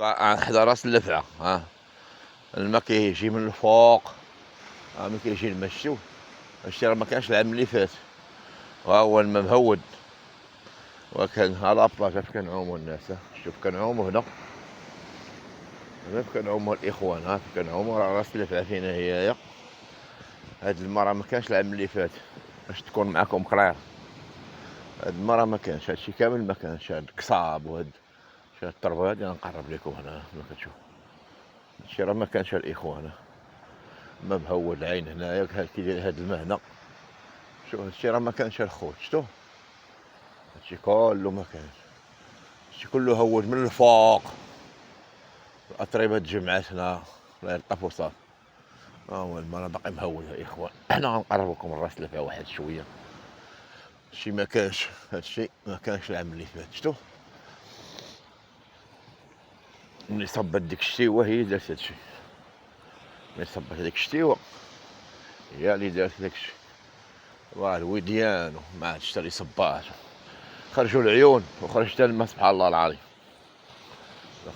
حدا راس اللفعة الماء كيجي من الفوق، ملي كيجي الماء شتو، هادشي راه مكانش العام اللي فات، هو الماء مهود، وكان ها لابلاج فين كنعومو الناس، شوف كنعومو هنا فين كنعومو الإخوان، فين كنعومو راه راس اللفعة فينا هي، هاد الماء راه مكانش العام اللي فات، باش تكون معاكم قرير، هاد الماء راه مكانش، هادشي كامل مكانش، هاد القصاب وهاد التربة هادي غنقرب ليكم هنا كما كتشوف، هادشي راه مكانش الإخوان، ما مهود العين هنايا كي داير هاد الماء هنا، شوف هادشي راه مكانش الخوت، شتو هادشي كلو مكانش، هادشي كلو هود من الفوق، الأتربة تجمعات هنا، الله يلطف وصافي، هو الماء راه باقي مهود يا إخوان، حنا غنقربوكم من راس اللفعة واحد شوية، هادشي مكانش، هادشي مكانش العام اللي فات، شتو ملي صبات ديك الشتيوة هي دارت هادشي، ملي صبات هاديك الشتيوة هي اللي دارت داكشي، راه الوديان وما عادش حتى اللي صبات، خرجوا العيون وخرج حتى الماء سبحان الله العظيم،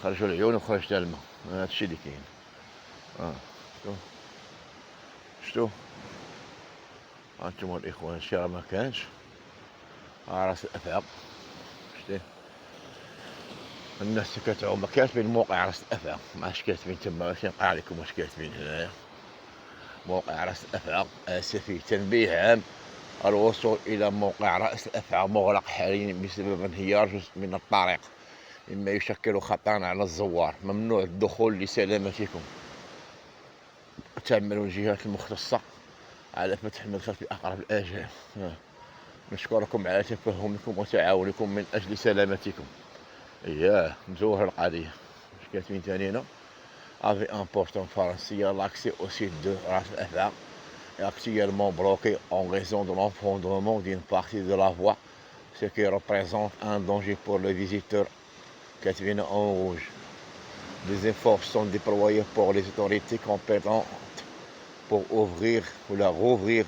خرجوا العيون وخرج حتى الماء، هادشي اللي كاين، شتو شتو هانتوما الإخوان هادشي راه مكانش، راس الأفعى، شتيه الناس اللي كتعوم كاتبين موقع راس الأفعى، معرفتش كاتبين تما، باش نقرا لكم واش كاتبين هنايا، موقع راس الأفعى آسفي تنبيه عام، الوصول إلى موقع رأس الأفعى مغلق حاليا بسبب انهيار جزء من الطريق، مما يشكل خطرا على الزوار، ممنوع الدخول لسلامتكم، تعمل الجهات المختصة على فتح مدخل في أقرب الآجال، نشكركم على تفهمكم وتعاونكم من أجل سلامتكم، مزوره القضية، واش كاتبين تاني هنا، افي امبورتون فرنسية لاكسي او سيت دو راس الأفعى est actuellement bloqué en raison de l'effondrement d'une partie de la voie, ce qui représente un danger pour les visiteurs. كاتبين en rouge. Des efforts sont déployés pour les autorités compétentes pour ouvrir ou rouvrir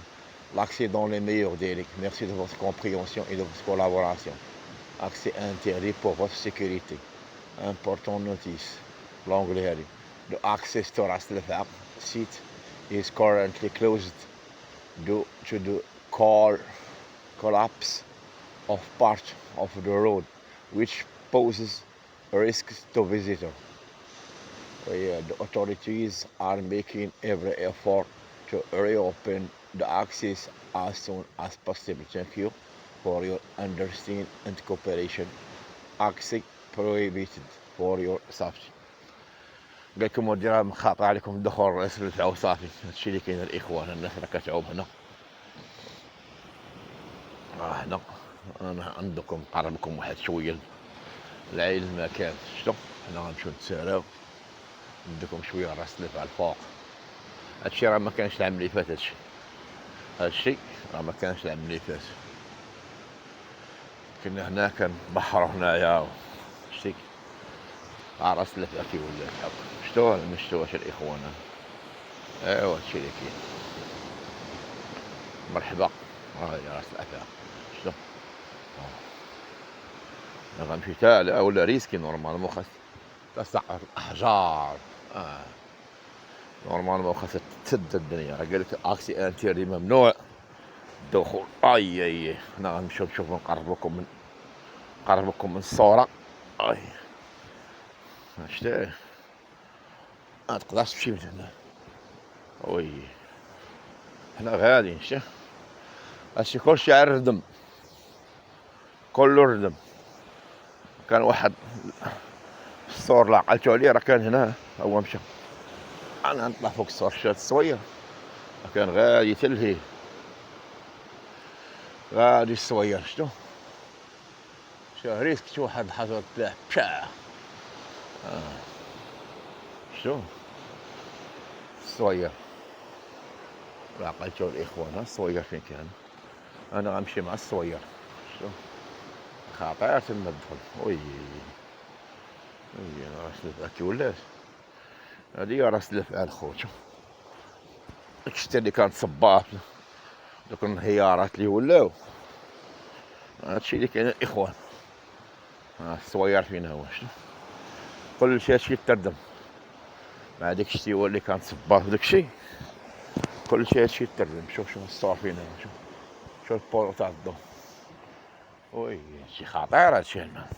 l'accès dans les meilleurs délais. Merci de votre compréhension et de votre collaboration. Accès interdit pour votre sécurité. Important notice. L'anglais. The access to Ras Al site is currently closed due to the collapse of part of the road, which poses risks to visitors. The authorities are making every effort to reopen the access as soon as possible. Thank you for your understanding and cooperation. Access prohibited for your safety. قال لكم ودي راه مخاطر عليكم الدخول رئيس الدفعة وصافي، هادشي اللي كاين الإخوان، الناس راه كتعوم هنا، هنا انا عندكم نقربكم واحد شويه لعين المكان، شتو حنا غنمشيو نتساراو نديكم شويه راس اللفعة الفوق، هادشي راه مكانش العام اللي فات، هادشي راه مكانش العام اللي فات، كنا هنا كنبحرو هنايا، شتي راس اللفعة كي ولات هاكا، شتو ولا مشتوهاش الإخوان، ايوا هادشي اللي كاين، مرحبا هاهي راس الأفعى، شتو غنمشي تا لا ولا ريسكي نورمالمون خاص تسقط الأحجار، نورمالمون خاصها تسد الدنيا، راه قالك اكسي انتيري ممنوع الدخول، اي حنا غنمشيو نشوفو نقربكم من الصورة، شتيه متقدرش تمشي من هنا، وي حنا غاديين، شتيه هادشي كلشي على الردم، كلو ردم، كان واحد السور اللي عقلتو عليه راه كان هنا، هو مشى، انا نطلع فوق السور شاد الصوير، كان غادي تلهيه، غادي الصوير، شتو ريسك شي واحد الحجر تلاح بشاه، شتو الصوير راه عقلتو الإخوان، الصوير فين كان، انا غنمشي مع الصوير، شتو خطير تما الدخل، وي راس الأفعى كي ولات، هادي هي راس الأفعى الخوت، داك الشتا اللي كانت صباط، دوك الانهيارات اللي ولاو، هادشي اللي كاين الإخوان، الصوير فين هو، شتو كلشي هادشي يتردم مع داك الشتيوه اللي كان صبار في داكشي، كلشي هادشي يتردم. شوف الصوافينه، شوف البولو تاع الضو، وي هادشي خطير هادشي الماء.